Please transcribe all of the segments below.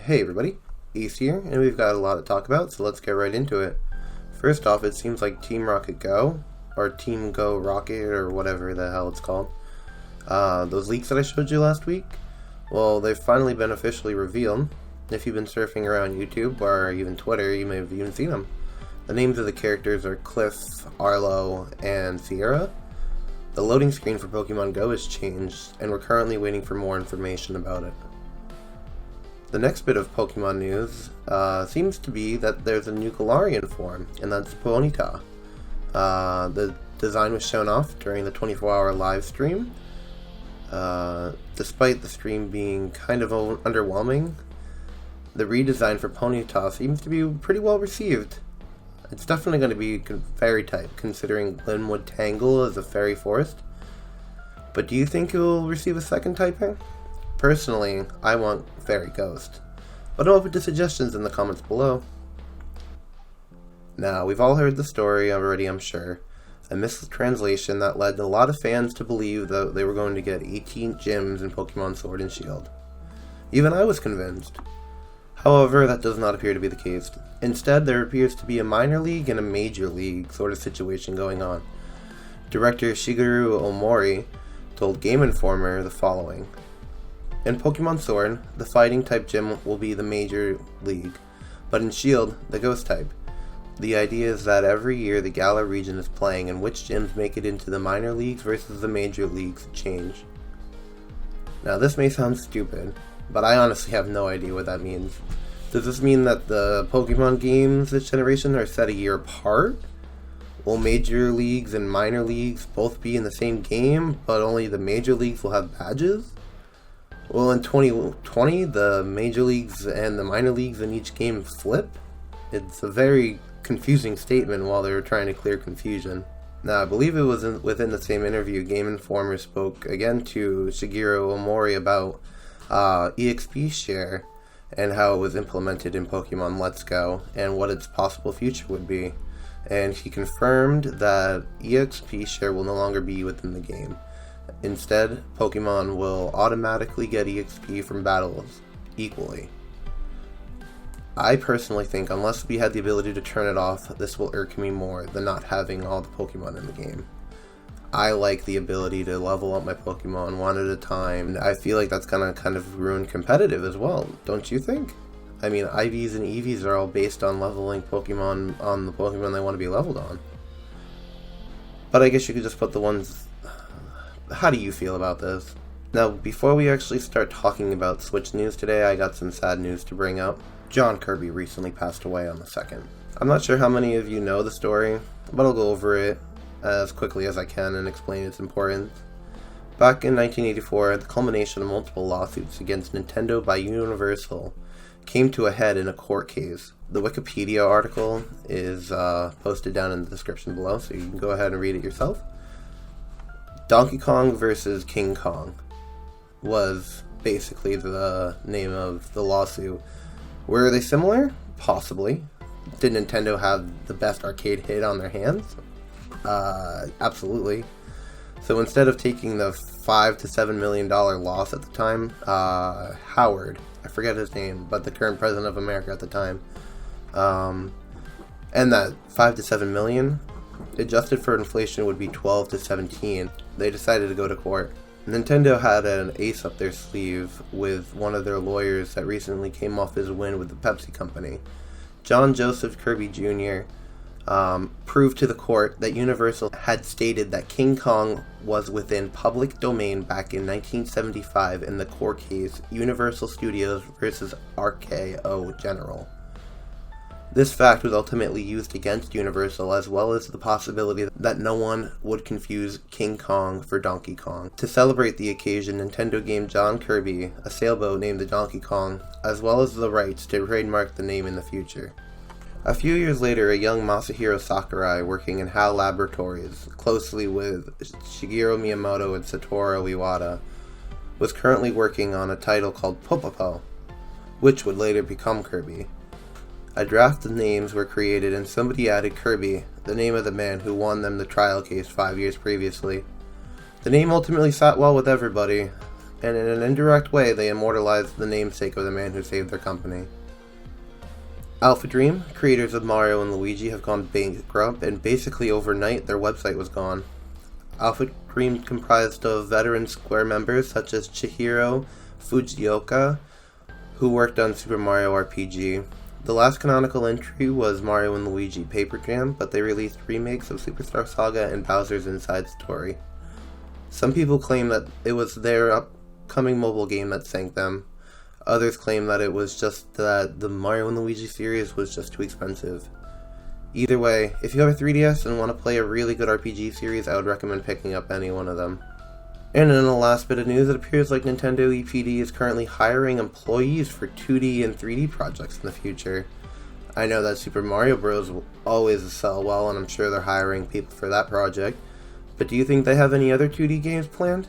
Hey everybody, Ace here, and we've got a lot to talk about, so let's get right into it. First off, it seems like Team Rocket Go, or Team Go Rocket, or whatever the hell it's called. Those leaks that I showed you last week, well, they've finally been officially revealed. If you've been surfing around YouTube, or even Twitter, you may have even seen them. The names of the characters are Cliff, Arlo, and Sierra. The loading screen for Pokemon Go has changed, and we're currently waiting for more information about it. The next bit of Pokemon news seems to be that there's a new Galarian form, and that's Ponyta. The design was shown off during the 24-hour live stream. Despite the stream being kind of underwhelming, the redesign for Ponyta seems to be pretty well received. It's definitely going to be fairy type, considering Glenwood Tangle is a fairy forest. But do you think it will receive a second typing? Personally, I want Fairy Ghost, but I'm open to suggestions in the comments below. Now, we've all heard the story already, I'm sure. A mistranslation that led a lot of fans to believe that they were going to get 18 gyms in Pokemon Sword and Shield. Even I was convinced. However, that does not appear to be the case. Instead, there appears to be a minor league and a major league sort of situation going on. Director Shigeru Omori told Game Informer the following. In Pokemon Sword, the fighting type gym will be the major league, but in Shield, the ghost type. The idea is that every year the Galar region is playing and which gyms make it into the minor leagues versus the major leagues change. Now this may sound stupid, but I honestly have no idea what that means. Does this mean that the Pokemon games this generation are set a year apart? Will major leagues and minor leagues both be in the same game, but only the major leagues will have badges? Will in 2020 the major leagues and the minor leagues in each game flip? It's a very confusing statement while they were trying to clear confusion. Now, I believe it was within the same interview, Game Informer spoke again to Shigeru Omori about EXP Share and how it was implemented in Pokemon Let's Go and what its possible future would be. And he confirmed that EXP Share will no longer be within the game. Instead, Pokemon will automatically get EXP from battles equally. I personally think unless we had the ability to turn it off, this will irk me more than not having all the Pokemon in the game. I like the ability to level up my Pokemon one at a time. I feel like that's gonna kind of ruin competitive as well, don't you think? I mean, IVs and EVs are all based on leveling Pokemon on the Pokemon they want to be leveled on. But I guess you could just put the ones... How do you feel about this? Now, before we actually start talking about Switch news today, I got some sad news to bring up. John Kirby recently passed away on the 2nd. I'm not sure how many of you know the story, but I'll go over it as quickly as I can and explain its importance. Back in 1984, the culmination of multiple lawsuits against Nintendo by Universal came to a head in a court case. The Wikipedia article is posted down in the description below, so you can go ahead and read it yourself. Donkey Kong versus King Kong was basically the name of the lawsuit. Were they similar? Possibly. Did Nintendo have the best arcade hit on their hands? Absolutely. So instead of taking the $5 to $7 million loss at the time, Howard, I forget his name, but the current president of America at the time, and that 5 to 7 million, adjusted for inflation, would be 12 to 17. They decided to go to court. Nintendo had an ace up their sleeve with one of their lawyers that recently came off his win with the Pepsi company. John Joseph Kirby Jr. Proved to the court that Universal had stated that King Kong was within public domain back in 1975 in the court case Universal Studios vs. RKO General. This fact was ultimately used against Universal, as well as the possibility that no one would confuse King Kong for Donkey Kong. To celebrate the occasion, Nintendo gave John Kirby a sailboat named the Donkey Kong, as well as the rights to trademark the name in the future. A few years later, a young Masahiro Sakurai, working in HAL Laboratories closely with Shigeru Miyamoto and Satoru Iwata, was currently working on a title called Popopo, which would later become Kirby. A draft of names were created and somebody added Kirby, the name of the man who won them the trial case 5 years previously. The name ultimately sat well with everybody, and in an indirect way they immortalized the namesake of the man who saved their company. AlphaDream, creators of Mario and Luigi, have gone bankrupt, and basically overnight their website was gone. AlphaDream comprised of veteran Square members such as Chihiro Fujioka, who worked on Super Mario RPG. The last canonical entry was Mario and Luigi Paper Jam, but they released remakes of Superstar Saga and Bowser's Inside Story. Some people claim that it was their upcoming mobile game that sank them. Others claim that it was just that the Mario and Luigi series was just too expensive. Either way, if you have a 3DS and want to play a really good RPG series, I would recommend picking up any one of them. And in the last bit of news, it appears like Nintendo EPD is currently hiring employees for 2D and 3D projects in the future. I know that Super Mario Bros. Will always sell well, and I'm sure they're hiring people for that project. But do you think they have any other 2D games planned?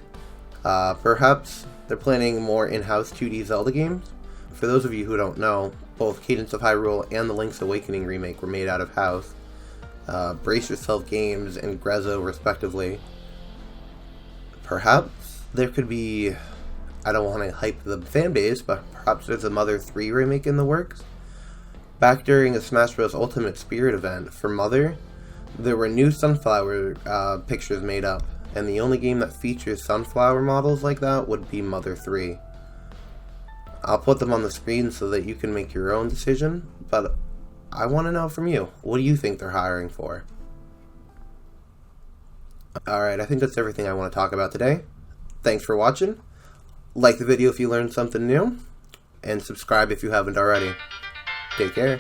Perhaps they're planning more in-house 2D Zelda games? For those of you who don't know, both Cadence of Hyrule and the Link's Awakening remake were made out of house. Brace Yourself Games and Grezzo, respectively. Perhaps there could be, I don't want to hype the fanbase, but perhaps there's a Mother 3 remake in the works? Back during a Smash Bros. Ultimate Spirit event for Mother, there were new sunflower pictures made up, and the only game that features sunflower models like that would be Mother 3. I'll put them on the screen so that you can make your own decision, but I want to know from you, what do you think they're hiring for? Alright, I think that's everything I want to talk about today. Thanks for watching. Like the video if you learned something new, and subscribe if you haven't already. Take care.